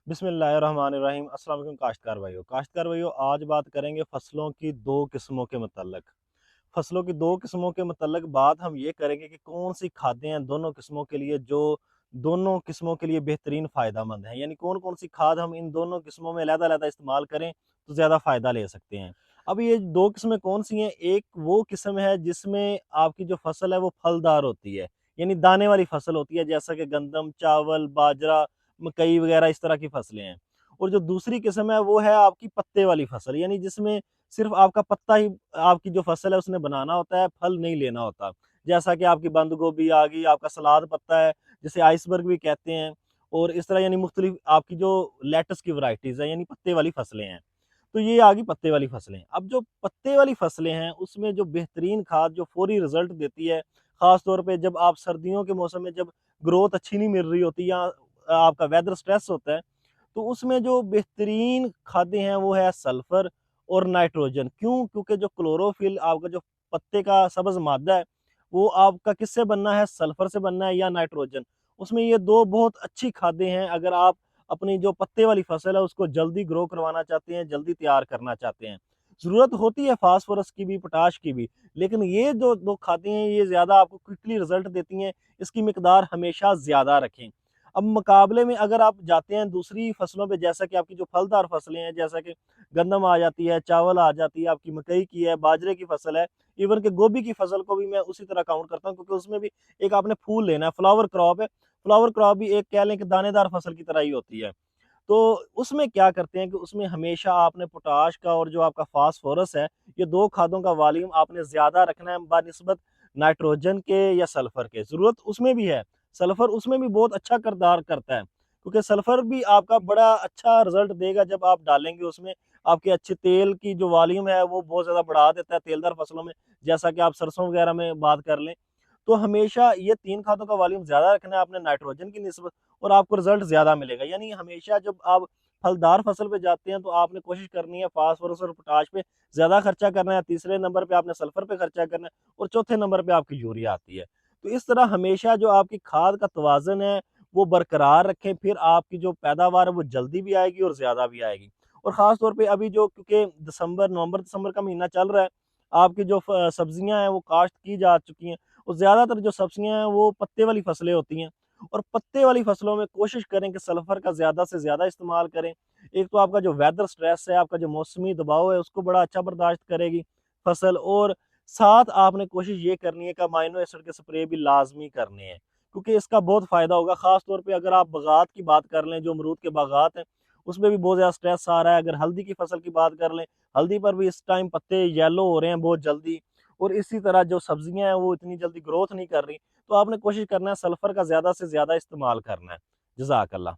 बिस्मिल्लाहिर्रहमानिर्रहीम। अस्सलाम वालेकुम काश्तकार भाइयों, आज बात करेंगे फसलों की दो किस्मों के मतलब। फसलों की दो किस्मों के मतलब बात हम ये करेंगे कि कौन सी खादें हैं दोनों किस्मों के लिए जो दोनों किस्मों के लिए बेहतरीन फ़ायदेमंद हैं, यानी कौन कौन सी खाद हम इन दोनों किस्मों में अलग-अलग इस्तेमाल करें तो ज़्यादा फ़ायदा ले सकते हैं। अब ये दो किस्में कौन सी हैं? एक वो किस्म है जिसमें आपकी जो फसल है वो फलदार होती है, यानी दाने वाली फसल होती है, जैसा कि गंदम, चावल, बाजरा, मकई वगैरह इस तरह की फसलें हैं। और जो दूसरी किस्म है वो है आपकी पत्ते वाली फसल, यानी जिसमें सिर्फ आपका पत्ता ही आपकी जो फसल है उसने बनाना होता है, फल नहीं लेना होता। जैसा कि आपकी बंद गोभी आ गई, आपका सलाद पत्ता है, जिसे आइसबर्ग भी कहते हैं, और इस तरह यानी मुख्तलिफ आपकी जो लेट्स की वैराइटीज़ हैं, यानी पत्ते वाली फसलें हैं। तो ये आ गई पत्ते वाली फसलें। अब जो पत्ते वाली फसलें हैं, उसमें जो बेहतरीन खाद जो फौरी रिज़ल्ट देती है, ख़ास तौर पे जब आप सर्दियों के मौसम में जब ग्रोथ अच्छी नहीं मिल रही होती या आपका वेदर स्ट्रेस होता है, तो उसमें जो बेहतरीन खादें हैं वो है सल्फर और नाइट्रोजन। क्यों? क्योंकि जो क्लोरोफिल आपका जो पत्ते का सब्ज़ मादा है, वो आपका किससे बनना है? सल्फर से बनना है या नाइट्रोजन। उसमें ये 2 बहुत अच्छी खादें हैं अगर आप अपनी जो पत्ते वाली फसल है उसको जल्दी ग्रो करवाना चाहते हैं, जल्दी तैयार करना चाहते हैं। ज़रूरत होती है फास्फोरस की भी, पोटाश की भी, लेकिन ये जो 2 खादें हैं ये ज़्यादा आपको क्विकली रिज़ल्ट देती हैं, इसकी मिकदार हमेशा ज़्यादा रखें। अब मुकाबले में अगर आप जाते हैं दूसरी फसलों पे, जैसा कि आपकी जो फलदार फसलें हैं, जैसा कि गंदम आ जाती है, चावल आ जाती है, आपकी मकई की है, बाजरे की फसल है, इवन कि गोभी की फसल को भी मैं उसी तरह काउंट करता हूँ, क्योंकि उसमें भी एक आपने फूल लेना है, फ्लावर क्रॉप है। फ्लावर क्रॉप भी एक कह लें कि दानेदार फसल की तरह ही होती है। तो उसमें क्या करते हैं कि उसमें हमेशा आपने पोटाश का और जो आपका फास्फोरस है, ये 2 खादों का वॉल्यूम आपने ज़्यादा रखना है बनिस्बत नाइट्रोजन के या सल्फर के। ज़रूरत उसमें भी है, सल्फर उसमें भी बहुत अच्छा किरदार करता है, क्योंकि सल्फर भी आपका बड़ा अच्छा रिज़ल्ट देगा जब आप डालेंगे उसमें। आपके अच्छे तेल की जो वॉल्यूम है वो बहुत ज़्यादा बढ़ा देता है तेलदार फसलों में, जैसा कि आप सरसों वगैरह में बात कर लें। तो हमेशा ये 3 खादों का वॉल्यूम ज़्यादा रखना है आपने नाइट्रोजन की निस्बत, और आपको रिज़ल्ट ज़्यादा मिलेगा। यानी हमेशा जब आप फलदार फसल पे जाते हैं तो आपने कोशिश करनी है फास्फोरस और पोटाश पे ज़्यादा खर्चा करना है, तीसरे नंबर पे आपने सल्फर पे खर्चा करना है, और चौथे नंबर पे आपकी यूरिया आती है। तो इस तरह हमेशा जो आपकी खाद का तवाज़ुन है वो बरकरार रखें, फिर आपकी जो पैदावार है वो जल्दी भी आएगी और ज़्यादा भी आएगी। और ख़ास तौर पे अभी जो, क्योंकि नवंबर-दिसंबर का महीना चल रहा है, आपकी जो सब्जियाँ हैं वो काश्त की जा चुकी हैं, और ज़्यादातर जो सब्जियाँ हैं वो पत्ते वाली फसलें होती हैं। और पत्ते वाली फसलों में कोशिश करें कि सल्फर का ज़्यादा से ज़्यादा इस्तेमाल करें। एक तो आपका जो वेदर स्ट्रेस है, आपका जो मौसमी दबाव है, उसको बड़ा अच्छा बर्दाश्त करेगी फसल, और साथ आपने कोशिश ये करनी है कि अमाइनो एसिड के स्प्रे भी लाज़मी करने हैं, क्योंकि इसका बहुत फ़ायदा होगा। ख़ास तौर पे अगर आप बागात की बात कर लें, जो अमरूद के बागात हैं, उसमें भी बहुत ज़्यादा स्ट्रेस आ रहा है। अगर हल्दी की फसल की बात कर लें, हल्दी पर भी इस टाइम पत्ते येलो हो रहे हैं बहुत जल्दी, और इसी तरह जो सब्जियाँ हैं वो इतनी जल्दी ग्रोथ नहीं कर रही। तो आपने कोशिश करना है सल्फर का ज़्यादा से ज़्यादा इस्तेमाल करना है। जज़ाकल्लाह।